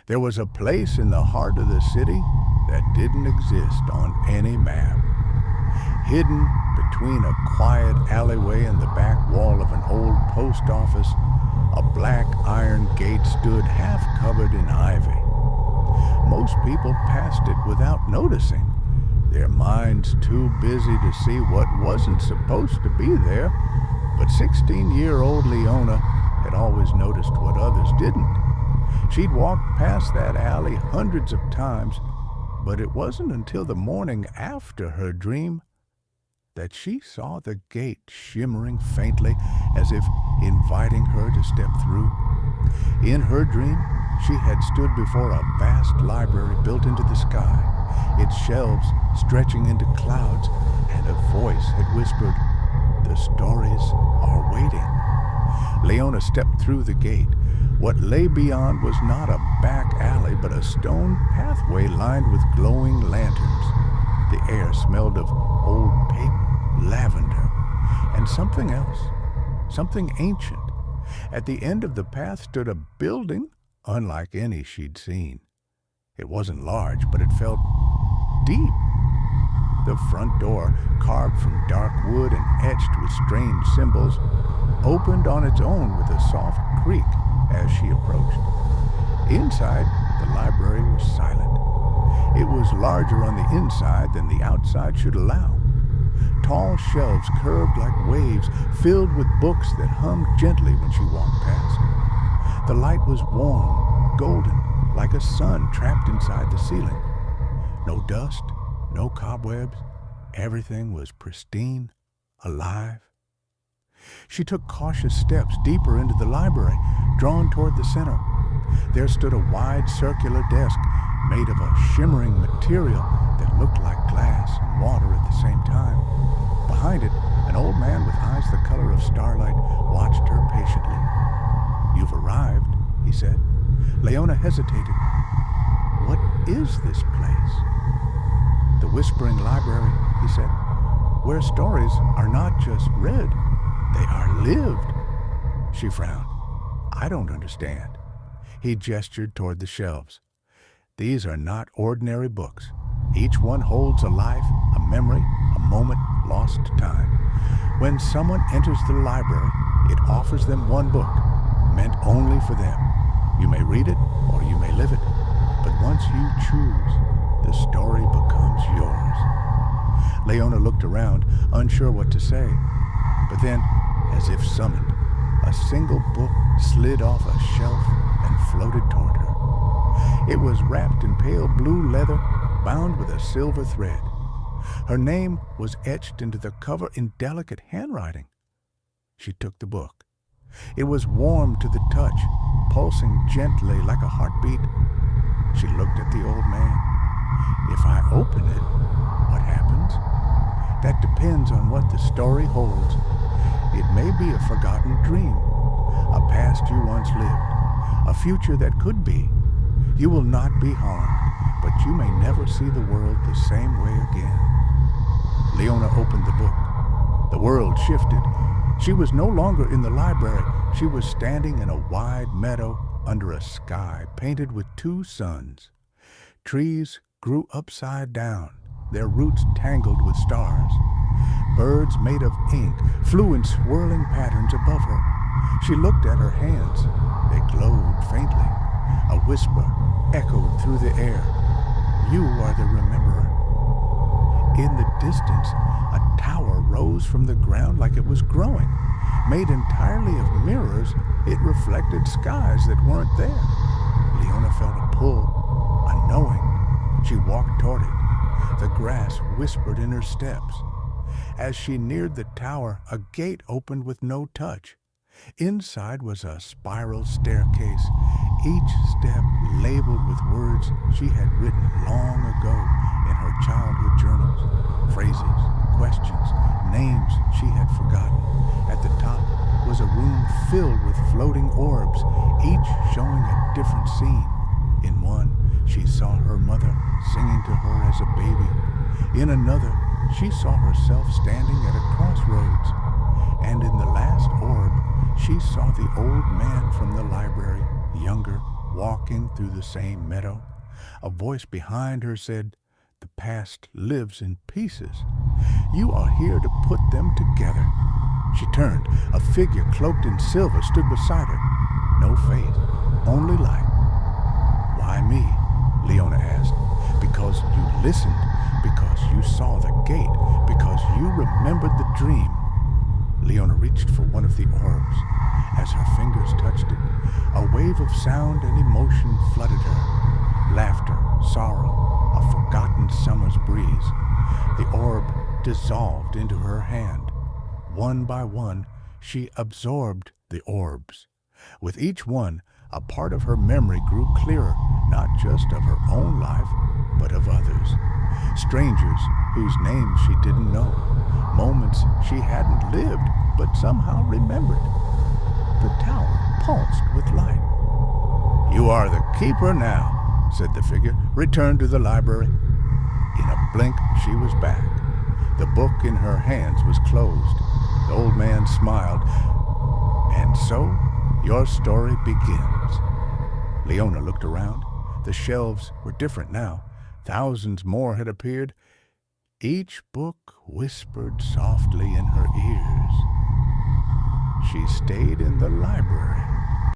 There was a place in the heart of the city that didn't exist on any map. Hidden between a quiet alleyway and the back wall of an old post office, a black iron gate stood half covered in ivy. Most people passed it without noticing, their minds too busy to see what wasn't supposed to be there. But 16-year-old Leona had always noticed what others didn't. She'd walked past that alley hundreds of times, but it wasn't until the morning after her dream that she saw the gate shimmering faintly as if inviting her to step through. In her dream, she had stood before a vast library built into the sky, its shelves stretching into clouds, and a voice had whispered, "The stories are waiting." Leona stepped through the gate. What lay beyond was not a back alley, but a stone pathway lined with glowing lanterns. The air smelled of old paper, lavender, and something else, something ancient. At the end of the path stood a building unlike any she'd seen. It wasn't large, but it felt deep. The front door, carved from dark wood and etched with strange symbols, opened on its own with a soft creak as she approached. Inside, the library was silent. It was larger on the inside than the outside should allow. Tall shelves curved like waves, filled with books that hummed gently when she walked past. The light was warm, golden, like a sun trapped inside the ceiling. No dust, no cobwebs. Everything was pristine, alive. She took cautious steps deeper into the library, drawn toward the center. There stood a wide circular desk made of a shimmering material that looked like glass and water at the same time. Behind it, an old man with eyes the color of starlight watched her patiently. "You've arrived," he said. Leona hesitated. "What is this place?" "The Whispering Library," he said, "where stories are not just read, they are lived." She frowned. "I don't understand." He gestured toward the shelves. "These are not ordinary books. Each one holds a life, a memory, a moment lost to time. When someone enters the library, it offers them one book, meant only for them. You may read it or you may live it, but once you choose, the story becomes yours." Leona looked around, unsure what to say. But then, as if summoned, a single book slid off a shelf and floated toward her. It was wrapped in pale blue leather, bound with a silver thread. Her name was etched into the cover in delicate handwriting. She took the book. It was warm to the touch, pulsing gently like a heartbeat. She looked at the old man. "If I open it, what happens?" "That depends on what the story holds. It may be a forgotten dream, a past you once lived, a future that could be. You will not be harmed, but you may never see the world the same way again." Leona opened the book. The world shifted. She was no longer in the library. She was standing in a wide meadow under a sky painted with two suns. Trees grew upside down, their roots tangled with stars. Birds made of ink flew in swirling patterns above her. She looked at her hands. They glowed faintly. A whisper echoed through the air. "You are the rememberer." In the distance, a tower rose from the ground like it was growing. Made entirely of mirrors, it reflected skies that weren't there. Leona felt a pull, a knowing. She walked toward it. The grass whispered in her steps. As she neared the tower, a gate opened with no touch. Inside was a spiral staircase, each step labeled with words she had written long ago in her childhood journals. Phrases, questions, names she had forgotten. At the top was a room filled with floating orbs, each showing a different scene. In one, she saw her mother singing to her as a baby. In another, she saw herself standing at a crossroads. And in the last orb, she saw the old man from the library, younger, walking through the same meadow. A voice behind her said, "The past lives in pieces. You are here to put them together." She turned. A figure cloaked in silver stood beside her. No face, only light. "Why me?" Leona asked. "Because you listened, because you saw the gate, because you remembered the dream." Leona reached for one of the orbs. As her fingers touched it, a wave of sound and emotion flooded her. Laughter, sorrow, a forgotten summer's breeze. The orb dissolved into her hand. One by one, she absorbed the orbs. With each one, a part of her memory grew clearer, not just of her own life, but of others. Strangers whose names she didn't know. Moments she hadn't lived, but somehow remembered. The tower pulsed with light. "You are the keeper now," said the figure. "Return to the library." In a blink, she was back. The book in her hands was closed. The old man smiled. "And so, your story begins." Leona looked around. The shelves were different now. Thousands more had appeared. Each book whispered softly in her ears. She stayed in the library